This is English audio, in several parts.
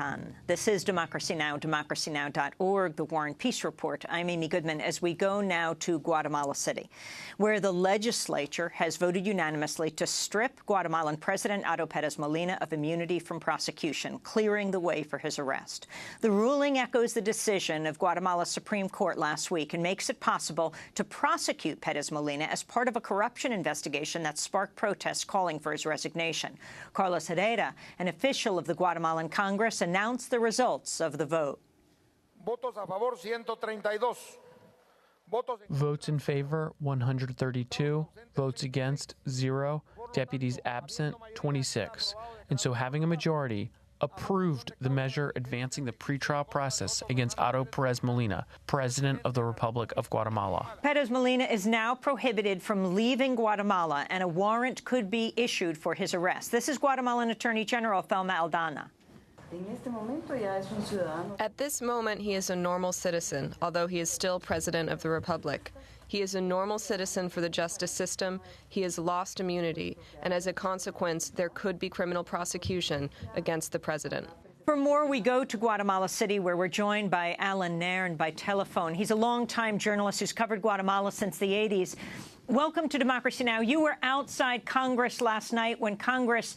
done. This is Democracy Now!, democracynow.org, the War and Peace Report. I'm Amy Goodman as we go now to Guatemala City, where the legislature has voted unanimously to strip Guatemalan President Otto Pérez Molina of immunity from prosecution, clearing the way for his arrest. The ruling echoes the decision of Guatemala's Supreme Court last week and makes it possible to prosecute Pérez Molina as part of a corruption investigation that sparked protests calling for his resignation. Carlos Herrera, an official of the Guatemalan Congress, announced the results of the vote. Votos a favor, 132. Votes in favor, 132. Votes against, 0. Deputies absent, 26. And so having a majority approved the measure advancing the pretrial process against Otto Pérez Molina, President of the Republic of Guatemala. Pérez Molina is now prohibited from leaving Guatemala, and a warrant could be issued for his arrest. This is Guatemalan Attorney General Thelma Aldana. At this moment, he is a normal citizen, although he is still President of the Republic. He is a normal citizen for the justice system. He has lost immunity, and as a consequence, there could be criminal prosecution against the president. For more, we go to Guatemala City, where we're joined by Allan Nairn by telephone. He's a longtime journalist who's covered Guatemala since the 80s. Welcome to Democracy Now! You were outside Congress last night when Congress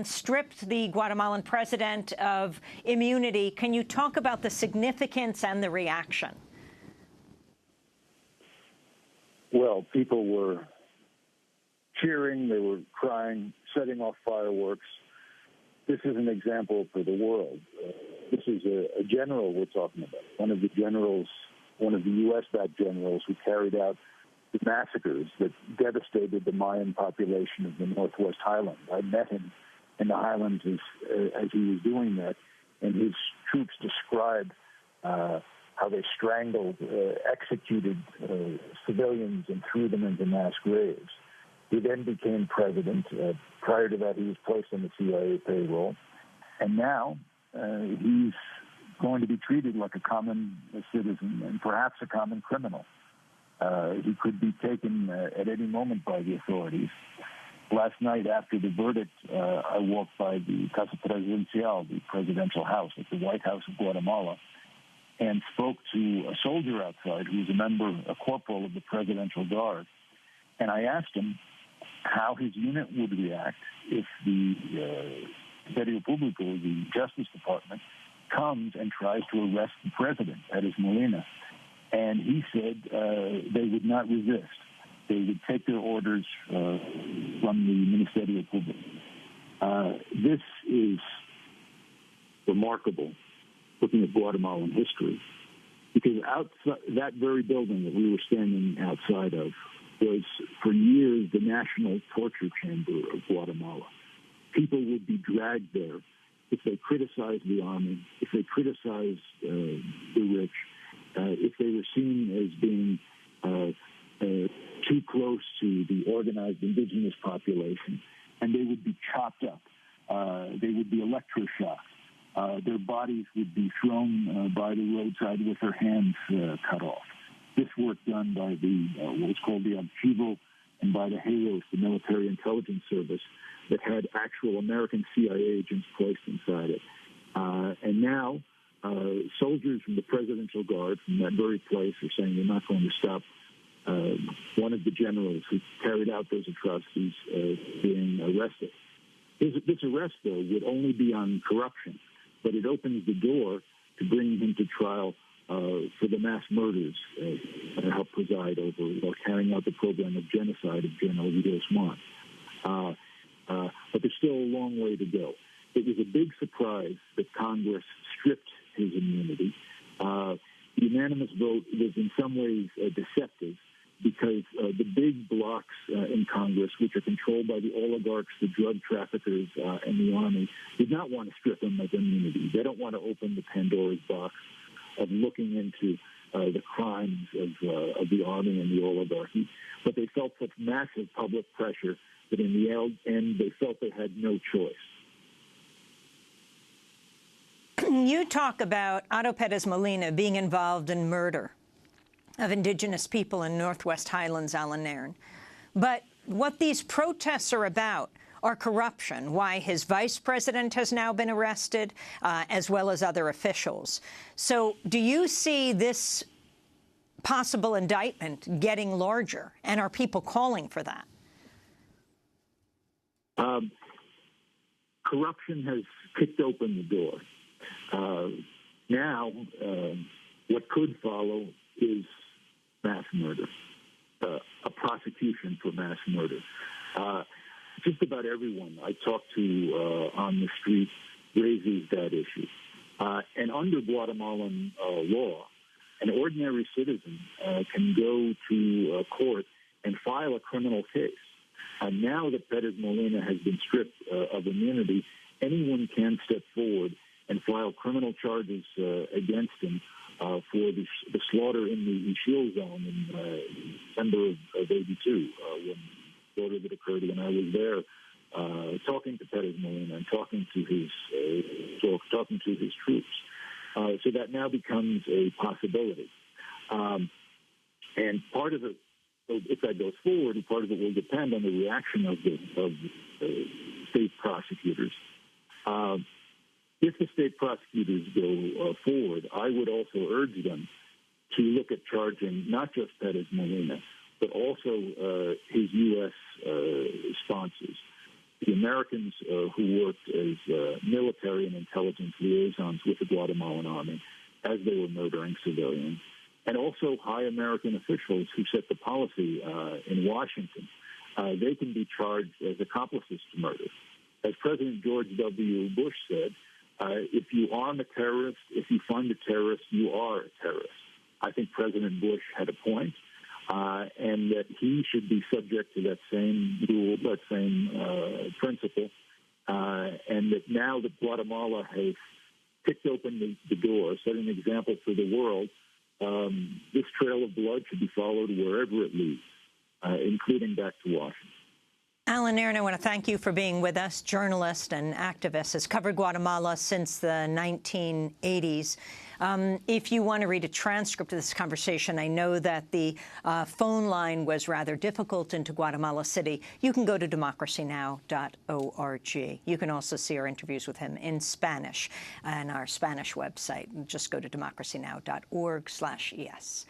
stripped the Guatemalan president of immunity. Can you talk about the significance and the reaction? Well, people were cheering, they were crying, setting off fireworks. This is an example for the world. This is a general we're talking about, one of the generals, one of the U.S.-backed generals who carried out the massacres that devastated the Mayan population of the Northwest Highlands. I met him in the Highlands as he was doing that, and his troops described how they strangled, executed civilians and threw them into mass graves. He then became president. Prior to that, he was placed on the CIA payroll. And now he's going to be treated like a common citizen and perhaps a common criminal. He could be taken at any moment by the authorities. Last night, after the verdict, I walked by the Casa Presidencial, the presidential house at the White House of Guatemala, and spoke to a soldier outside who was a corporal of the Presidential Guard. And I asked him how his unit would react if the Ministerio Público, the Justice Department, comes and tries to arrest the president, Pérez Molina. And he said they would not resist. They would take their orders from the Ministerio Público. This is remarkable, looking at Guatemalan history, because outside that very building that we were standing outside of was for years the national torture chamber of Guatemala. People would be dragged there if they criticized the army, if they criticized the rich, if they were seen as being too close to the organized indigenous population, and they would be chopped up. They would be electroshocked. Their bodies would be thrown by the roadside with their hands cut off. This work done by the what's called the Archivo and by the HALOS, the Military Intelligence Service, that had actual American CIA agents placed inside it. And now soldiers from the Presidential Guard from that very place are saying they're not going to stop one of the generals who carried out those atrocities being arrested. This arrest, though, would only be on corruption, but it opens the door to bringing him to trial for the mass murders that helped preside over while carrying out the program of genocide of General Vidal Swan. But there's still a long way to go. It was a big surprise that Congress stripped his immunity. The unanimous vote was in some ways deceptive because the big blocs in Congress, which are controlled by the oligarchs, the drug traffickers, and the army, did not want to strip him of immunity. They don't want to open the Pandora's box of looking into the crimes of the army and the oligarchy. But they felt such massive public pressure that in the end they felt they had no choice. You talk about Otto Pérez Molina being involved in murder of indigenous people in Northwest Highlands, Allan Nairn. But what these protests are about are corruption, why his vice president has now been arrested, as well as other officials. So do you see this possible indictment getting larger, and are people calling for that? Corruption has kicked open the door. Now, what could follow is mass murder, a prosecution for mass murder. Just about everyone I talk to on the street raises that issue. And under Guatemalan law, an ordinary citizen can go to court and file a criminal case. Now that Perez Molina has been stripped of immunity, anyone can step forward and file criminal charges against him for the slaughter in the Ishil zone in December of '82, when the slaughter that occurred when I was there, talking to Perez Molina and talking to his troops. So that now becomes a possibility. And part of it, if that goes forward, part of it will depend on the reaction of the state prosecutors. If the state prosecutors go forward, I would also urge them to look at charging not just Perez Molina, but also his U.S. sponsors, the Americans who worked as military and intelligence liaisons with the Guatemalan army as they were murdering civilians, and also high American officials who set the policy in Washington. They can be charged as accomplices to murder. As President George W. Bush said, if you arm a terrorist, if you fund a terrorist, you are a terrorist. I think President Bush had a point, and that he should be subject to that same rule, that same principle, and that now that Guatemala has kicked open the door, set an example for the world, this trail of blood should be followed wherever it leads, including back to Washington. Allan Nairn, I want to thank you for being with us. Journalist and activist, has covered Guatemala since the 1980s. If you want to read a transcript of this conversation, I know that the phone line was rather difficult into Guatemala City. You can go to democracynow.org. You can also see our interviews with him in Spanish on our Spanish website. Just go to democracynow.org/es.